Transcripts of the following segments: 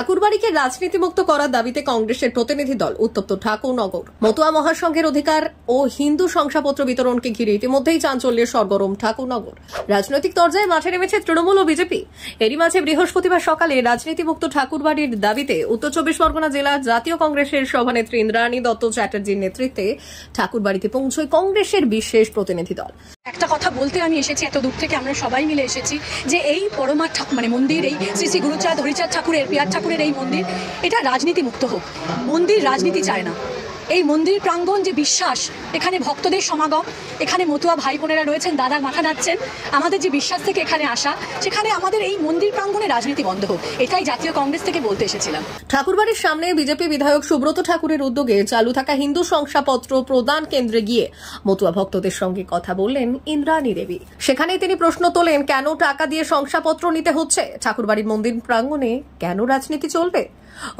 ঠাকুরবাড়িকে রাজনীতিমুক্ত করার দাবিতে কংগ্রেসের প্রতিনিধি দল উত্তপ্ত ঠাকুরনগর। মতুয়া মহাসংঘের অধিকার ও হিন্দু শংসাপত্র বিতরণকে ঘিরে ইতিমধ্যেই চাঞ্চল্যের সরগরম ঠাকুরনগর। রাজনৈতিক তরজায় মাঠে নেমেছে তৃণমূল ও বিজেপি। এরই মাঝে বৃহস্পতিবার সকালে রাজনীতিমুক্ত ঠাকুরবাড়ির দাবিতে উত্তর চব্বিশ পরগনা জেলা জাতীয় কংগ্রেসের সভানেত্রী ইন্দ্রাণী দত্ত চ্যাটার্জির নেতৃত্বে ঠাকুরবাড়িতে পৌঁছয় কংগ্রেসের বিশেষ প্রতিনিধি দল। একটা কথা বলতে আমি এসেছি, এত দূর থেকে আমরা সবাই মিলে এসেছি যে এই পরমা মন্দির, এই শ্রী শ্রী গুরুচাঁদ হরিচাঁদ ঠাকুরের, পিয়ার ঠাকুরের এই মন্দির, এটা রাজনীতি মুক্ত হোক। মন্দির রাজনীতি চায় না। এই মন্দির প্রাঙ্গণ যে বিশ্বাস, এখানে ভক্তদের সমাগম, এখানে মতুয়া ভাই বোনেরা রয়েছেন, দাদার মাথা নাড়ছেন, আমাদের যে বিশ্বাস থেকে এখানে আসা, সেখানে আমাদের এই মন্দির প্রাঙ্গণে রাজনীতি বন্ধ হোক, এটাই জাতীয় কংগ্রেস থেকে বলতে এসেছিলাম। ঠাকুরবাড়ির সামনে বিজেপি বিধায়ক সুব্রত ঠাকুরের উদ্যোগে চালু থাকা হিন্দু শংসাপত্র প্রদান কেন্দ্রে গিয়ে মতুয়া ভক্তদের সঙ্গে কথা বললেন ইন্দ্রাণী দেবী। সেখানেই তিনি প্রশ্ন তোলেন, কেন টাকা দিয়ে শংসাপত্র নিতে হচ্ছে? ঠাকুরবাড়ির মন্দির প্রাঙ্গণে কেন রাজনীতি চলবে?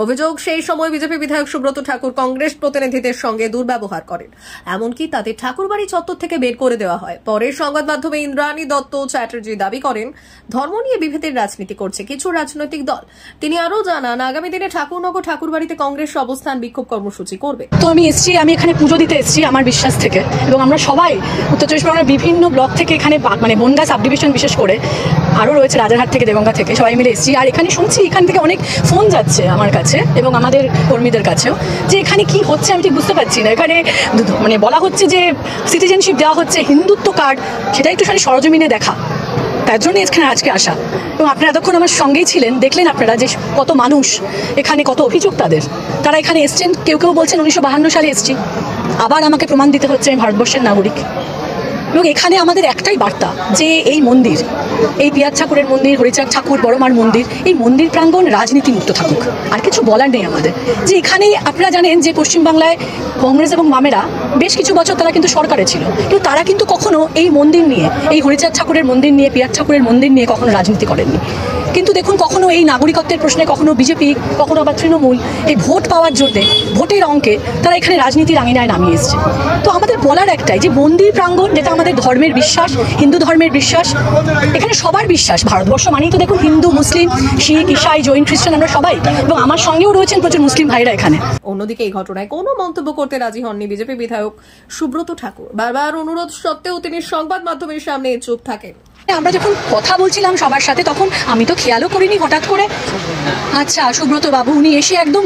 অভিযোগ, সেই সময় বিজেপি বিধায়ক সুব্রত ঠাকুর কংগ্রেস প্রতিনিধিদের সঙ্গে দুর্ব্যবহার করেন, এমনকি তাদের ঠাকুরবাড়ি চত্বর থেকে বের করে দেওয়া হয়। পরে সংবাদ মাধ্যমে ইন্দ্রাণী দত্ত চ্যাটার্জি দাবি করেন, ধর্ম নিয়ে বিভেদের রাজনীতি করছে কিছু রাজনৈতিক দল। তিনি আরও জানান, আগামী দিনে ঠাকুরনগর ঠাকুরবাড়িতে কংগ্রেস অবস্থান বিক্ষোভ কর্মসূচি করবে। তো আমি এখানে পুজো দিতে এসেছি আমার বিশ্বাস থেকে, এবং আমরা সবাই উত্তর চব্বিশ পরগনার বিভিন্ন ব্লক থেকে এখানে বনগাঁ সাব ডিভিশন বিশেষ করে, আরও রয়েছে রাজারহাট থেকে, দেগঙ্গা থেকে, সবাই মিলে এসেছি। আর এখানে শুনছি এখান থেকে অনেক ফোন যাচ্ছে আমার কাছে এবং আমাদের কর্মীদের কাছেও, যে এখানে কি হচ্ছে আমি ঠিক বুঝতে পারছি না। এখানে বলা হচ্ছে যে সিটিজেনশিপ দেওয়া হচ্ছে, হিন্দুত্ব কার্ড, সেটা একটু সরজমিনে দেখা, তার জন্য এখানে আজকে আসা। এবং আপনারা এতক্ষণ আমার সঙ্গেই ছিলেন, দেখলেন আপনারা যে কত মানুষ এখানে, কত অভিযোগ তারা এখানে এসছেন। কেউ কেউ বলছেন 1952 সালে এসছি, আবার আমাকে প্রমাণ দিতে হচ্ছে আমি ভারতবর্ষের নাগরিক। এবং এখানে আমাদের একটাই বার্তা, যে এই মন্দির, এই পিয়ার ঠাকুরের মন্দির, হরিচাঁদ ঠাকুর, বড়মার মন্দির, এই মন্দির প্রাঙ্গণ রাজনীতি মুক্ত থাকুক। আর কিছু বলার নেই আমাদের। যে এখানে আপনারা জানেন যে পশ্চিমবাংলায় কংগ্রেস এবং বামেরা বেশ কিছু বছর তারা কিন্তু সরকারে ছিল, কিন্তু তারা কিন্তু কখনো এই মন্দির নিয়ে, এই হরিচাঁদ ঠাকুরের মন্দির নিয়ে, পিয়ার ঠাকুরের মন্দির নিয়ে কখনো রাজনীতি করেননি। কিন্তু দেখুন, কখনো এই নাগরিকত্বের প্রশ্নে কখনো বিজেপি, কখনো আবার তৃণমূল, এই ভোট পাওয়ার জন্যে, ভোটের অঙ্কে তারা এখানে রাজনীতির আঙিনায় নামিয়ে এসছে। তো আমাদের বলার একটাই, যে মন্দির প্রাঙ্গণ, যেটা আমাদের ধর্মের বিশ্বাস, হিন্দু ধর্মের বিশ্বাস, এখানে সবার বিশ্বাস। ভারতবর্ষ মানেই তো দেখুন হিন্দু, মুসলিম, শিখ, ইসাই, জৈন, খ্রিস্টান, আমরা সবাই, এবং আমার সঙ্গেও রয়েছেন প্রচুর মুসলিম ভাইরা এখানে। অন্যদিকে এই ঘটনায় কোনো মন্তব্য করতে রাজি হননি বিজেপি বিধায়ক সুব্রত ঠাকুর। বারবার অনুরোধ সত্ত্বেও তিনি সংবাদ মাধ্যমের সামনে চুপ থাকেন। আমরা যখন কথা বলছিলাম সবার সাথে, তখন আমি তো খেয়ালও করিনি, হঠাৎ করে আচ্ছা সুব্রত বাবু উনি এসে একদম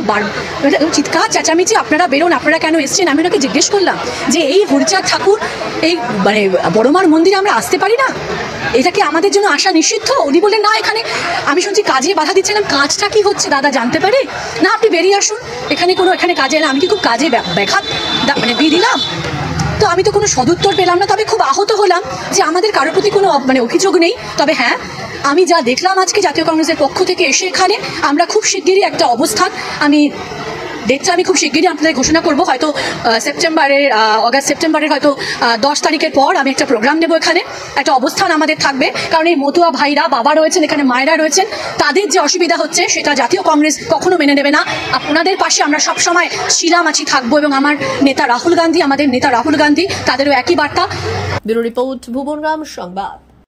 চিৎকার চেঁচামেচি, আপনারা বেরোন, আপনারা কেন এসছেন? আমি ওনাকে জিজ্ঞেস করলাম যে এই হরিচাঁদ ঠাকুর, এই বড়মার মন্দিরে আমরা আসতে পারি না, এটা কি আমাদের জন্য আসা নিষিদ্ধ? উনি বললেন না, এখানে আমি শুনছি কাজে বাধা দিচ্ছিলাম। কাজটা কি হচ্ছে দাদা জানতে পারে না? আপনি বেরিয়ে আসুন, এখানে কাজে এলাম। আমি কি খুব কাজে ব্যাঘাত দিয়ে দিলাম? তো আমি তো কোনো সদুত্তর পেলাম না। তবে খুব আহত হলাম যে আমাদের কারোর প্রতি কোনো অভিযোগ নেই। তবে হ্যাঁ, আমি যা দেখলাম আজকে জাতীয় কংগ্রেসের পক্ষ থেকে এসে এখানে, আমরা খুব শিগগিরই একটা অবস্থান, ডেটটা আমি খুব শিগগিরই আপনাদের ঘোষণা করবো। হয়তো সেপ্টেম্বরের হয়তো 10 তারিখের পর আমি একটা প্রোগ্রাম নেবো। এখানে একটা অবস্থান আমাদের থাকবে, কারণ এই মতুয়া ভাইরা, বাবা রয়েছেন এখানে, মায়েরা রয়েছেন, তাদের যে অসুবিধা হচ্ছে সেটা জাতীয় কংগ্রেস কখনো মেনে নেবে না। আপনাদের পাশে আমরা সবসময় শিলামাছি থাকবো, এবং আমাদের নেতা রাহুল গান্ধী, তাদেরও একই বার্তা। ব্যুরো রিপোর্ট, ভুবনগ্রাম সংবাদ।